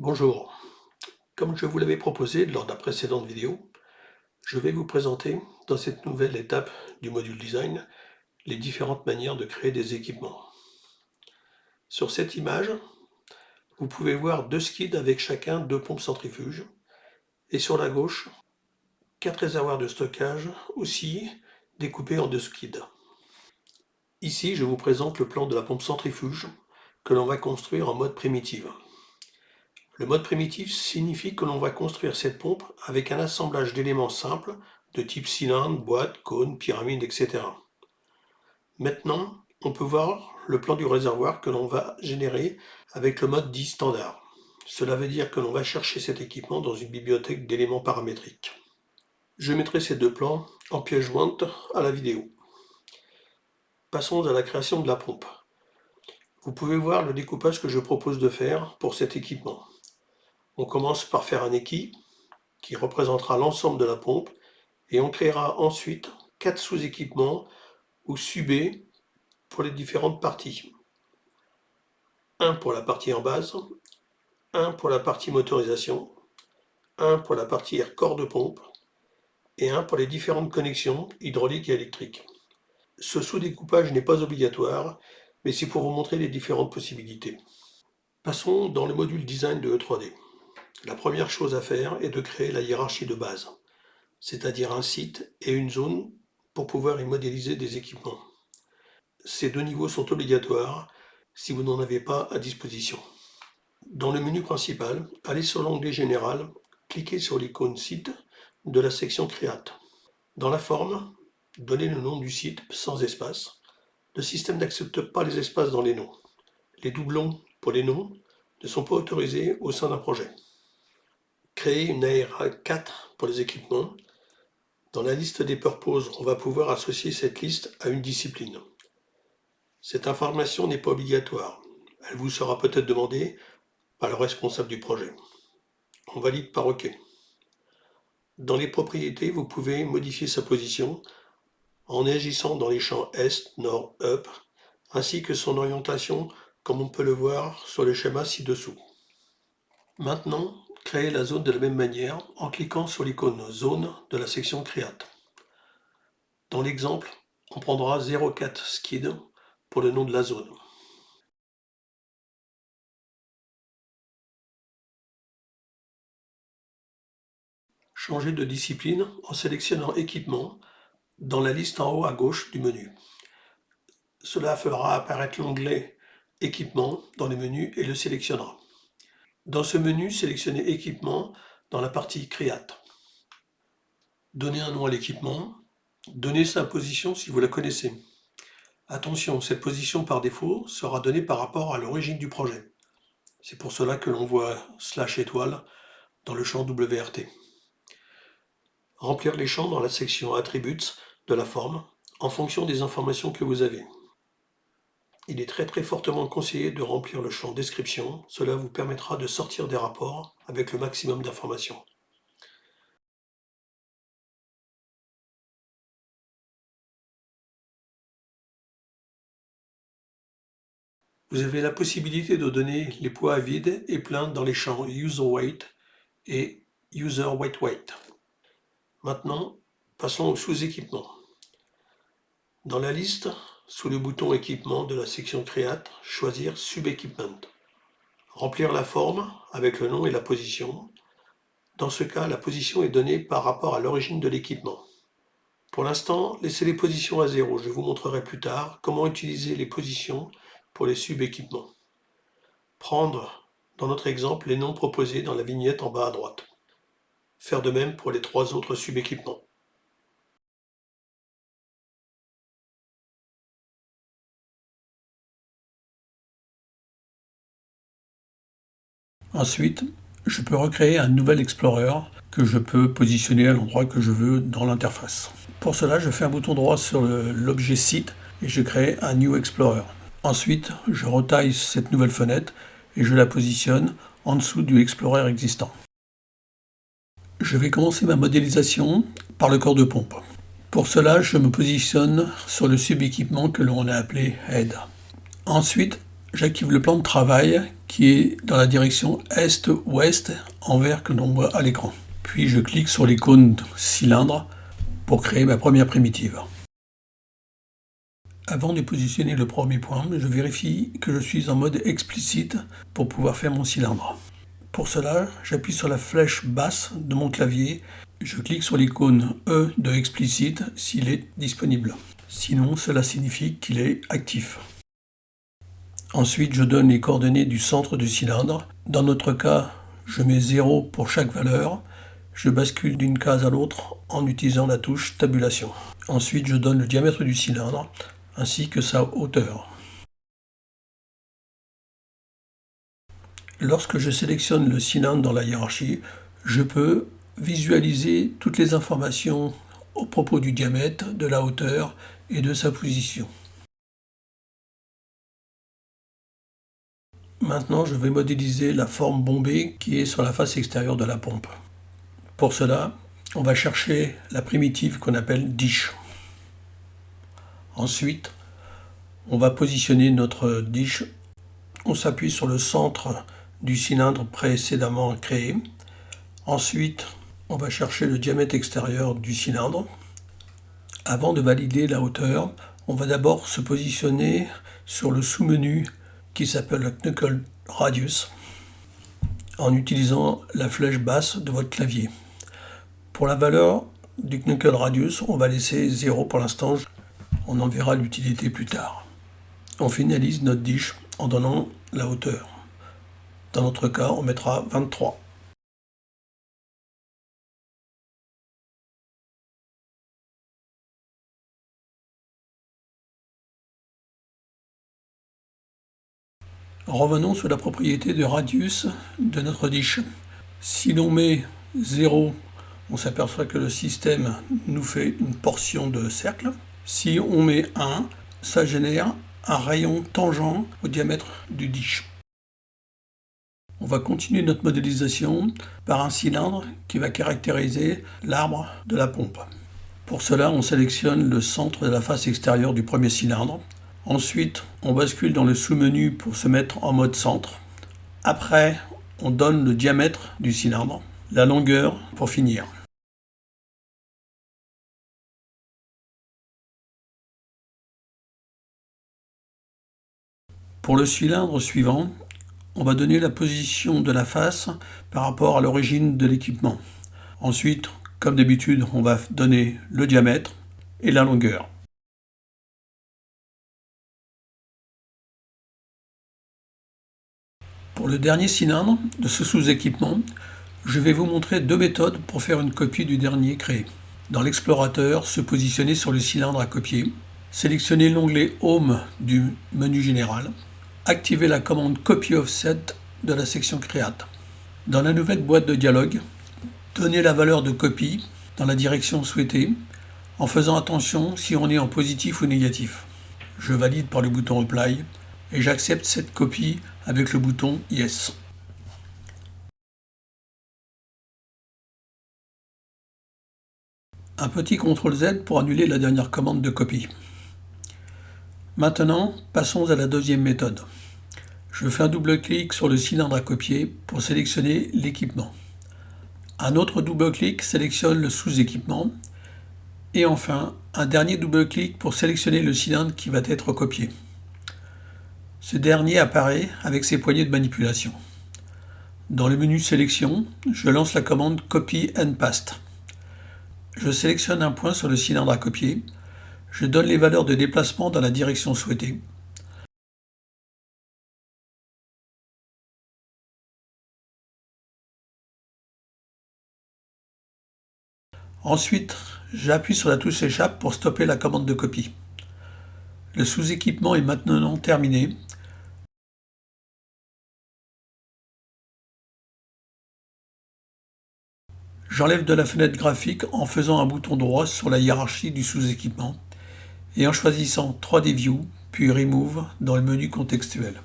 Bonjour, comme je vous l'avais proposé lors de la précédente vidéo, je vais vous présenter dans cette nouvelle étape du module design les différentes manières de créer des équipements. Sur cette image, vous pouvez voir deux skids avec chacun deux pompes centrifuges et sur la gauche, 4 réservoirs de stockage aussi découpés en deux skids. Ici, je vous présente le plan de la pompe centrifuge que l'on va construire en mode primitive. Le mode primitif signifie que l'on va construire cette pompe avec un assemblage d'éléments simples de type cylindre, boîte, cône, pyramide, etc. Maintenant, on peut voir le plan du réservoir que l'on va générer avec le mode dit standard. Cela veut dire que l'on va chercher cet équipement dans une bibliothèque d'éléments paramétriques. Je mettrai ces deux plans en pièce jointe à la vidéo. Passons à la création de la pompe. Vous pouvez voir le découpage que je propose de faire pour cet équipement. On commence par faire un équip qui représentera l'ensemble de la pompe et on créera ensuite 4 sous-équipements ou sub-B pour les différentes parties. Un pour la partie en base, un pour la partie motorisation, un pour la partie corps de pompe et un pour les différentes connexions hydrauliques et électriques. Ce sous-découpage n'est pas obligatoire, mais c'est pour vous montrer les différentes possibilités. Passons dans le module design de E3D. La première chose à faire est de créer la hiérarchie de base, c'est-à-dire un site et une zone pour pouvoir y modéliser des équipements. Ces deux niveaux sont obligatoires si vous n'en avez pas à disposition. Dans le menu principal, allez sur l'onglet Général, cliquez sur l'icône Site de la section Create. Dans la forme, donnez le nom du site sans espace. Le système n'accepte pas les espaces dans les noms. Les doublons pour les noms ne sont pas autorisés au sein d'un projet. Créez une ARA 4 pour les équipements. Dans la liste des purposes, on va pouvoir associer cette liste à une discipline. Cette information n'est pas obligatoire. Elle vous sera peut-être demandée par le responsable du projet. On valide par OK. Dans les propriétés, vous pouvez modifier sa position en agissant dans les champs Est, Nord, Up, ainsi que son orientation comme on peut le voir sur le schéma ci-dessous. Maintenant, créez la zone de la même manière en cliquant sur l'icône Zone de la section Create. Dans l'exemple, on prendra 04 Skid pour le nom de la zone. Changez de discipline en sélectionnant Équipement dans la liste en haut à gauche du menu. Cela fera apparaître l'onglet Équipement dans le menu et le sélectionnera. Dans ce menu, sélectionnez Équipement dans la partie Create. Donnez un nom à l'équipement. Donnez sa position si vous la connaissez. Attention, cette position par défaut sera donnée par rapport à l'origine du projet. C'est pour cela que l'on voit /étoile dans le champ WRT. Remplir les champs dans la section Attributes de la forme en fonction des informations que vous avez. Il est très fortement conseillé de remplir le champ Description, cela vous permettra de sortir des rapports avec le maximum d'informations. Vous avez la possibilité de donner les poids à vide et plein dans les champs User Weight et User Weight. Maintenant, passons aux sous-équipements. Dans la liste, sous le bouton Équipement de la section Create, choisir Sub-Equipment. Remplir la forme avec le nom et la position. Dans ce cas, la position est donnée par rapport à l'origine de l'équipement. Pour l'instant, laissez les positions à 0. Je vous montrerai plus tard comment utiliser les positions pour les sub-équipements. Prendre, dans notre exemple, les noms proposés dans la vignette en bas à droite. Faire de même pour les 3 autres sub-équipements. Ensuite, je peux recréer un nouvel Explorer que je peux positionner à l'endroit que je veux dans l'interface. Pour cela, je fais un bouton droit sur l'objet Site et je crée un New Explorer. Ensuite, je retaille cette nouvelle fenêtre et je la positionne en dessous du Explorer existant. Je vais commencer ma modélisation par le corps de pompe. Pour cela, je me positionne sur le sub-équipement que l'on a appelé Head. Ensuite, j'active le plan de travail qui est dans la direction Est-Ouest en vert que l'on voit à l'écran. Puis je clique sur l'icône cylindre pour créer ma première primitive. Avant de positionner le premier point, je vérifie que je suis en mode explicite pour pouvoir faire mon cylindre. Pour cela, j'appuie sur la flèche basse de mon clavier, je clique sur l'icône E de explicite s'il est disponible. Sinon, cela signifie qu'il est actif. Ensuite, je donne les coordonnées du centre du cylindre. Dans notre cas, je mets 0 pour chaque valeur. Je bascule d'une case à l'autre en utilisant la touche tabulation. Ensuite, je donne le diamètre du cylindre ainsi que sa hauteur. Lorsque je sélectionne le cylindre dans la hiérarchie, je peux visualiser toutes les informations au propos du diamètre, de la hauteur et de sa position. Maintenant, je vais modéliser la forme bombée qui est sur la face extérieure de la pompe. Pour cela, on va chercher la primitive qu'on appelle dish. Ensuite, on va positionner notre dish. On s'appuie sur le centre du cylindre précédemment créé. Ensuite, on va chercher le diamètre extérieur du cylindre. Avant de valider la hauteur, on va d'abord se positionner sur le sous-menu qui s'appelle le Knuckle Radius en utilisant la flèche basse de votre clavier. Pour la valeur du Knuckle Radius, on va laisser 0 pour l'instant. On en verra l'utilité plus tard. On finalise notre dish en donnant la hauteur. Dans notre cas, on mettra 23. Revenons sur la propriété de radius de notre dish. Si l'on met 0, on s'aperçoit que le système nous fait une portion de cercle. Si on met 1, ça génère un rayon tangent au diamètre du dish. On va continuer notre modélisation par un cylindre qui va caractériser l'arbre de la pompe. Pour cela, on sélectionne le centre de la face extérieure du premier cylindre. Ensuite, on bascule dans le sous-menu pour se mettre en mode centre. Après, on donne le diamètre du cylindre, la longueur pour finir. Pour le cylindre suivant, on va donner la position de la face par rapport à l'origine de l'équipement. Ensuite, comme d'habitude, on va donner le diamètre et la longueur. Pour le dernier cylindre de ce sous-équipement, je vais vous montrer deux méthodes pour faire une copie du dernier créé. Dans l'explorateur, se positionner sur le cylindre à copier, sélectionner l'onglet Home du menu général, activer la commande Copy Offset de la section Create. Dans la nouvelle boîte de dialogue, donner la valeur de copie dans la direction souhaitée, en faisant attention si on est en positif ou négatif. Je valide par le bouton Apply et j'accepte cette copie avec le bouton Yes. Un petit CTRL Z pour annuler la dernière commande de copie. Maintenant, passons à la deuxième méthode. Je fais un double-clic sur le cylindre à copier pour sélectionner l'équipement. Un autre double-clic sélectionne le sous-équipement. Et enfin, un dernier double-clic pour sélectionner le cylindre qui va être copié. Ce dernier apparaît avec ses poignées de manipulation. Dans le menu Sélection, je lance la commande Copy and Paste. Je sélectionne un point sur le cylindre à copier. Je donne les valeurs de déplacement dans la direction souhaitée. Ensuite, j'appuie sur la touche Échappe pour stopper la commande de copie. Le sous-équipement est maintenant terminé. J'enlève de la fenêtre graphique en faisant un bouton droit sur la hiérarchie du sous-équipement et en choisissant 3D View, puis Remove dans le menu contextuel.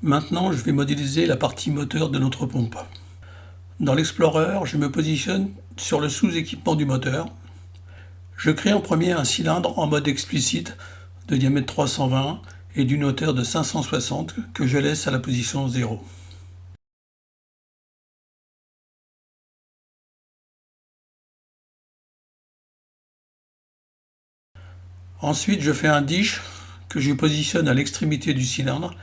Maintenant, je vais modéliser la partie moteur de notre pompe. Dans l'Explorer, je me positionne sur le sous-équipement du moteur. Je crée en premier un cylindre en mode explicite de diamètre 320 et d'une hauteur de 560 que je laisse à la position 0. Ensuite, je fais un dish que je positionne à l'extrémité du cylindre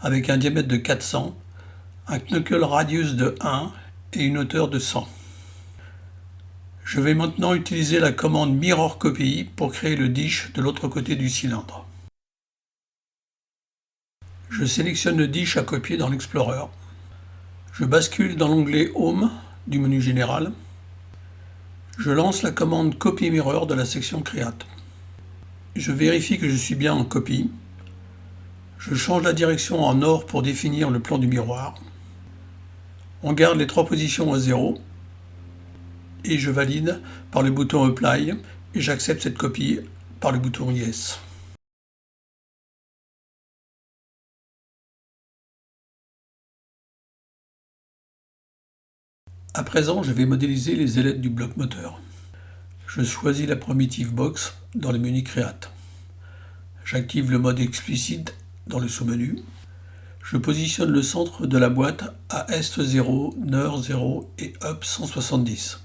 avec un diamètre de 400, un knuckle radius de 1 et une hauteur de 100. Je vais maintenant utiliser la commande Mirror Copy pour créer le dish de l'autre côté du cylindre. Je sélectionne le dish à copier dans l'Explorer. Je bascule dans l'onglet Home du menu général. Je lance la commande Copy Mirror de la section Create. Je vérifie que je suis bien en copie. Je change la direction en or pour définir le plan du miroir. On garde les 3 positions à 0 et je valide par le bouton Apply et j'accepte cette copie par le bouton Yes. À présent, je vais modéliser les ailettes du bloc moteur. Je choisis la Primitive Box dans le menu Create. J'active le mode explicite dans le sous-menu. Je positionne le centre de la boîte à Est 0, Nord 0 et Up 170.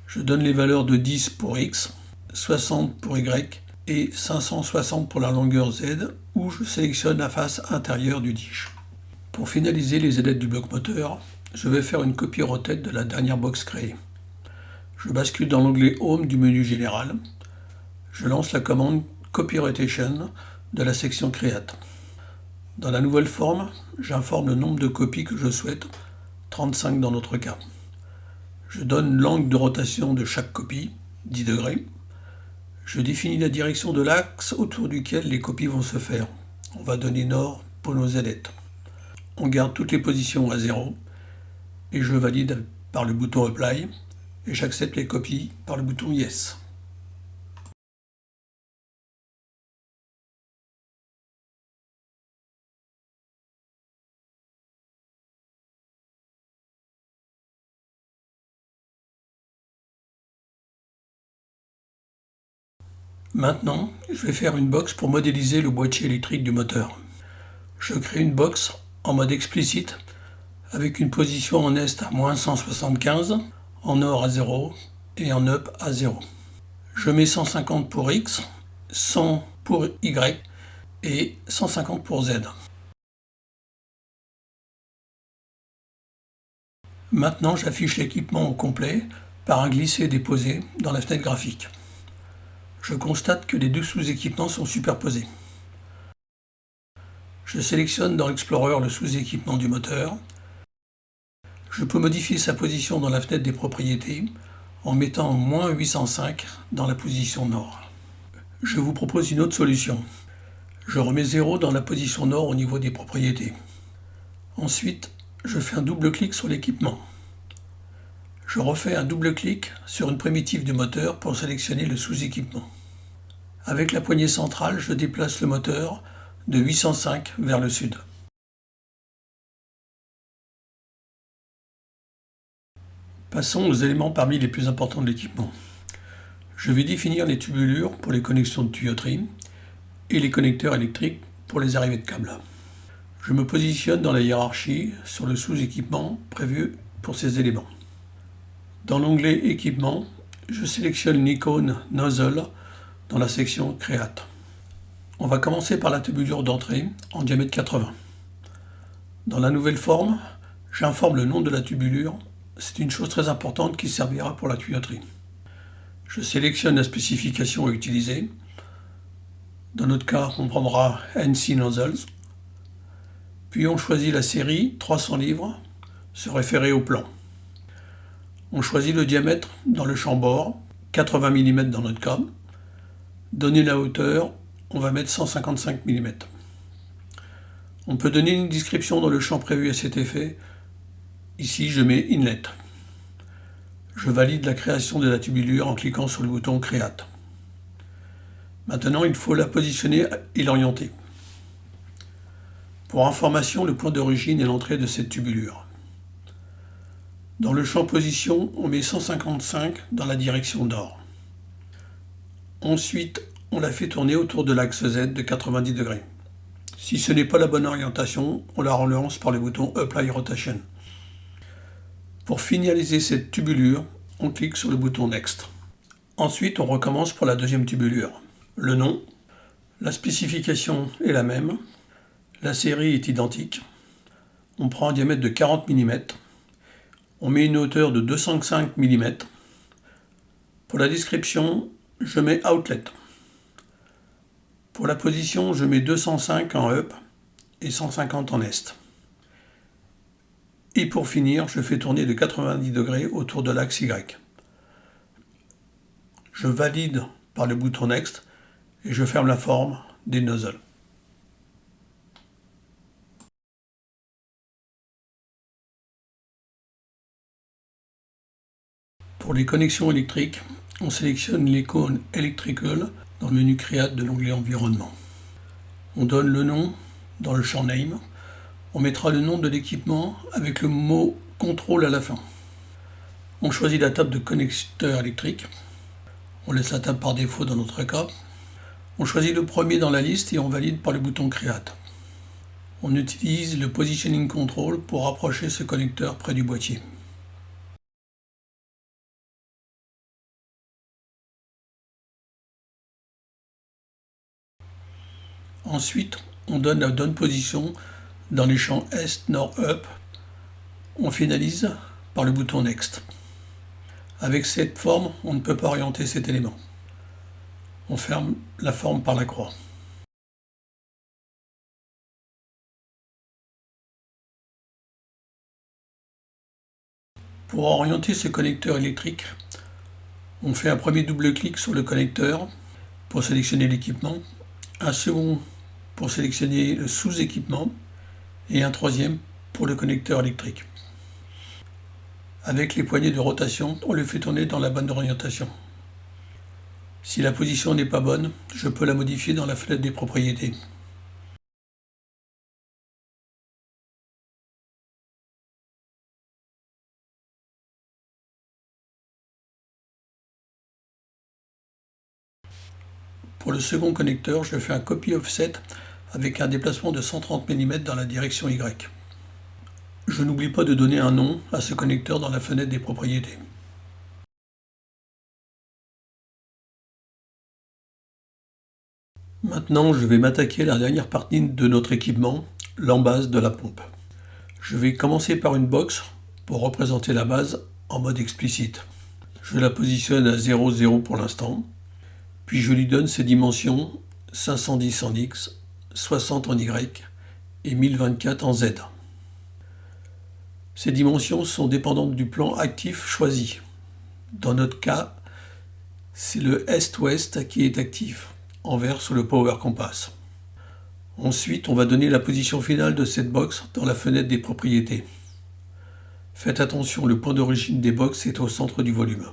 Je donne les valeurs de 10 pour X, 60 pour Y et 560 pour la longueur Z, où je sélectionne la face intérieure du dish. Pour finaliser les ailettes du bloc moteur, je vais faire une copie rotate de la dernière box créée. Je bascule dans l'onglet Home du menu général. Je lance la commande Copy Rotation de la section Create. Dans la nouvelle forme, j'informe le nombre de copies que je souhaite, 35 dans notre cas. Je donne l'angle de rotation de chaque copie, 10 degrés. Je définis la direction de l'axe autour duquel les copies vont se faire. On va donner nord pour nos ailettes. On garde toutes les positions à 0 et je valide par le bouton Apply et j'accepte les copies par le bouton Yes. Maintenant, je vais faire une box pour modéliser le boîtier électrique du moteur. Je crée une box en mode explicite avec une position en Est à moins 175, en Nord à 0 et en Up à 0. Je mets 150 pour X, 100 pour Y et 150 pour Z. Maintenant, j'affiche l'équipement au complet par un glisser-déposer dans la fenêtre graphique. Je constate que les deux sous-équipements sont superposés. Je sélectionne dans l'Explorer le sous-équipement du moteur. Je peux modifier sa position dans la fenêtre des propriétés en mettant moins 805 dans la position nord. Je vous propose une autre solution. Je remets 0 dans la position nord au niveau des propriétés. Ensuite, je fais un double-clic sur l'équipement. Je refais un double-clic sur une primitive du moteur pour sélectionner le sous-équipement. Avec la poignée centrale, je déplace le moteur de 805 vers le sud. Passons aux éléments parmi les plus importants de l'équipement. Je vais définir les tubulures pour les connexions de tuyauterie et les connecteurs électriques pour les arrivées de câbles. Je me positionne dans la hiérarchie sur le sous-équipement prévu pour ces éléments. Dans l'onglet Équipement, je sélectionne l'icône Nozzle dans la section Create. On va commencer par la tubulure d'entrée en diamètre 80. Dans la nouvelle forme, j'informe le nom de la tubulure. C'est une chose très importante qui servira pour la tuyauterie. Je sélectionne la spécification à utiliser. Dans notre cas, on prendra NC Nozzles. Puis on choisit la série 300 livres, se référer au plan. On choisit le diamètre dans le champ bord, 80 mm dans notre cas. Donner la hauteur, on va mettre 155 mm. On peut donner une description dans le champ prévu à cet effet. Ici, je mets Inlet. Je valide la création de la tubulure en cliquant sur le bouton Create. Maintenant, il faut la positionner et l'orienter. Pour information, le point d'origine est l'entrée de cette tubulure. Dans le champ position, on met 155 dans la direction nord. Ensuite, on la fait tourner autour de l'axe Z de 90 degrés. Si ce n'est pas la bonne orientation, on la relance par le bouton Apply Rotation. Pour finaliser cette tubulure, on clique sur le bouton Next. Ensuite, on recommence pour la deuxième tubulure. Le nom, la spécification est la même, la série est identique. On prend un diamètre de 40 mm, on met une hauteur de 205 mm. Pour la description, je mets Outlet. Pour la position, je mets 205 en Up et 150 en Est. Et pour finir, je fais tourner de 90 degrés autour de l'axe Y. Je valide par le bouton Next et je ferme la forme des nozzles. Pour les connexions électriques, on sélectionne l'icône Electrical dans le menu Create de l'onglet Environnement. On donne le nom dans le champ Name. On mettra le nom de l'équipement avec le mot Contrôle à la fin. On choisit la table de connecteur électrique. On laisse la table par défaut dans notre cas. On choisit le premier dans la liste et on valide par le bouton Create. On utilise le Positioning Control pour rapprocher ce connecteur près du boîtier. Ensuite, on donne la bonne position dans les champs Est, Nord, Up. On finalise par le bouton Next. Avec cette forme, on ne peut pas orienter cet élément. On ferme la forme par la croix. Pour orienter ce connecteur électrique, on fait un premier double-clic sur le connecteur pour sélectionner l'équipement, un second pour sélectionner le sous-équipement et un troisième pour le connecteur électrique. Avec les poignées de rotation, on le fait tourner dans la bonne orientation. Si la position n'est pas bonne, je peux la modifier dans la fenêtre des propriétés. Pour le second connecteur, je fais un copy offset avec un déplacement de 130 mm dans la direction Y. Je n'oublie pas de donner un nom à ce connecteur dans la fenêtre des propriétés. Maintenant, je vais m'attaquer à la dernière partie de notre équipement, l'embase de la pompe. Je vais commencer par une box pour représenter la base en mode explicite. Je la positionne à 0, 0 pour l'instant, puis je lui donne ses dimensions 510 en X, 60 en Y et 1024 en Z. Ces dimensions sont dépendantes du plan actif choisi. Dans notre cas, c'est le Est-Ouest qui est actif, en vert sur le Power Compass. Ensuite, on va donner la position finale de cette box dans la fenêtre des propriétés. Faites attention, le point d'origine des box est au centre du volume.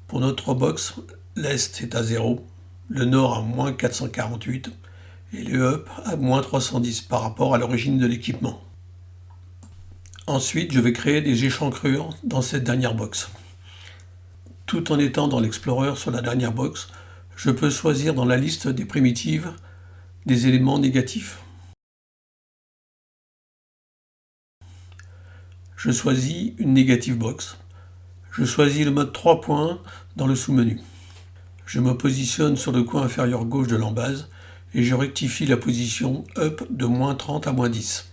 Pour notre box, l'Est est à 0, le Nord à moins 448 et le Up à moins 310 par rapport à l'origine de l'équipement. Ensuite, je vais créer des échancrures dans cette dernière box. Tout en étant dans l'Explorer sur la dernière box, je peux choisir dans la liste des primitives des éléments négatifs. Je choisis une négative box. Je choisis le mode 3 points dans le sous-menu. Je me positionne sur le coin inférieur gauche de l'embase et je rectifie la position Up de moins 30 à moins 10.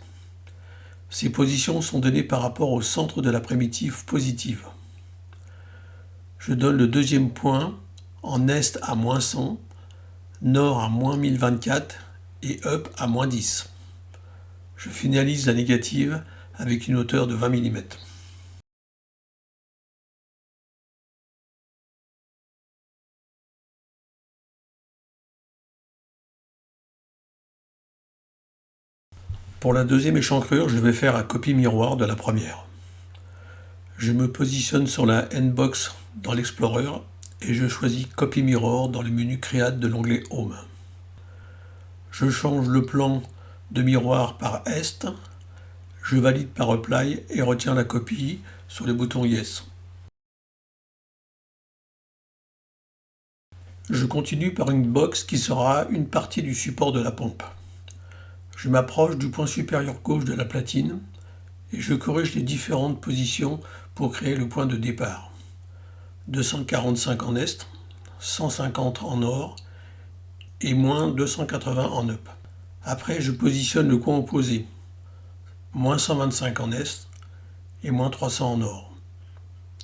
Ces positions sont données par rapport au centre de la primitive positive. Je donne le deuxième point en Est à moins 100, Nord à moins 1024 et Up à moins 10. Je finalise la négative avec une hauteur de 20 mm. Pour la deuxième échancrure, je vais faire un copie miroir de la première. Je me positionne sur la N-Box dans l'Explorer et je choisis Copy Mirror dans le menu Create de l'onglet Home. Je change le plan de miroir par Est, je valide par Apply et retiens la copie sur le bouton Yes. Je continue par une box qui sera une partie du support de la pompe. Je m'approche du point supérieur gauche de la platine et je corrige les différentes positions pour créer le point de départ. 245 en est, 150 en nord et moins 280 en up. Après, je positionne le coin opposé, moins 125 en est et moins 300 en nord.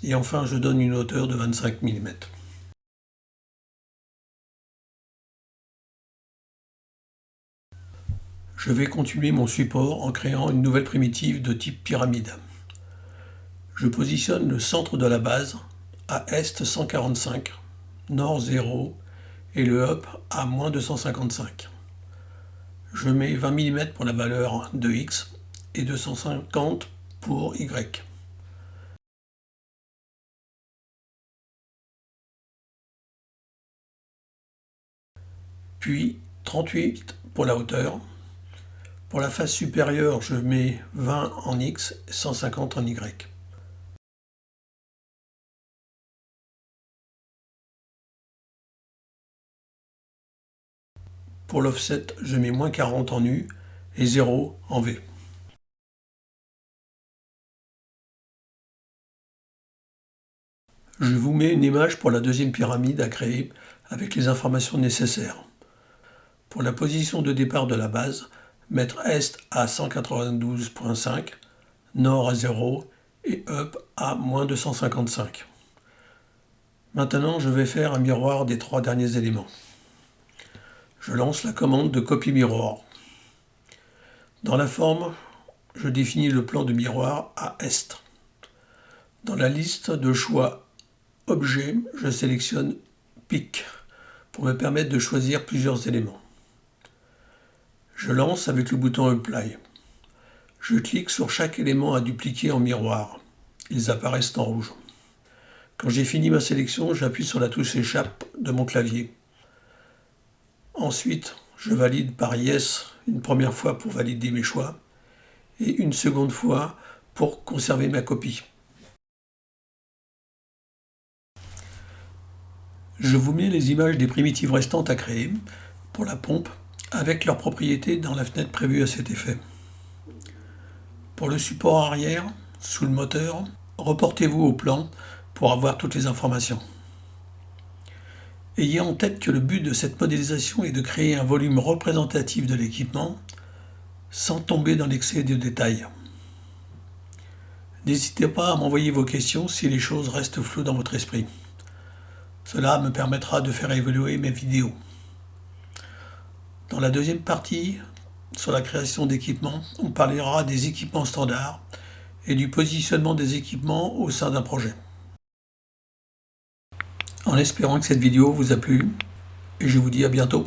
Et enfin, je donne une hauteur de 25 mm. Je vais continuer mon support en créant une nouvelle primitive de type pyramide. Je positionne le centre de la base à est 145, nord 0 et le up à moins 255. Je mets 20 mm pour la valeur de x et 250 pour y. Puis 38 pour la hauteur. Pour la face supérieure, je mets 20 en x et 150 en y. Pour l'offset, je mets moins 40 en U et 0 en V. Je vous mets une image pour la deuxième pyramide à créer avec les informations nécessaires. Pour la position de départ de la base, mettre est à 192.5, nord à 0 et up à moins 255. Maintenant, je vais faire un miroir des 3 derniers éléments. Je lance la commande de copy mirror. Dans la forme, je définis le plan de miroir à est. Dans la liste de choix objet, je sélectionne pick pour me permettre de choisir plusieurs éléments. Je lance avec le bouton apply. Je clique sur chaque élément à dupliquer en miroir. Ils apparaissent en rouge. Quand j'ai fini ma sélection, j'appuie sur la touche échappe de mon clavier. Ensuite, je valide par Yes une première fois pour valider mes choix et une seconde fois pour conserver ma copie. Je vous mets les images des primitives restantes à créer pour la pompe avec leurs propriétés dans la fenêtre prévue à cet effet. Pour le support arrière, sous le moteur, reportez-vous au plan pour avoir toutes les informations. Ayez en tête que le but de cette modélisation est de créer un volume représentatif de l'équipement sans tomber dans l'excès de détails. N'hésitez pas à m'envoyer vos questions si les choses restent floues dans votre esprit. Cela me permettra de faire évoluer mes vidéos. Dans la deuxième partie, sur la création d'équipements, on parlera des équipements standards et du positionnement des équipements au sein d'un projet. En espérant que cette vidéo vous a plu, et je vous dis à bientôt.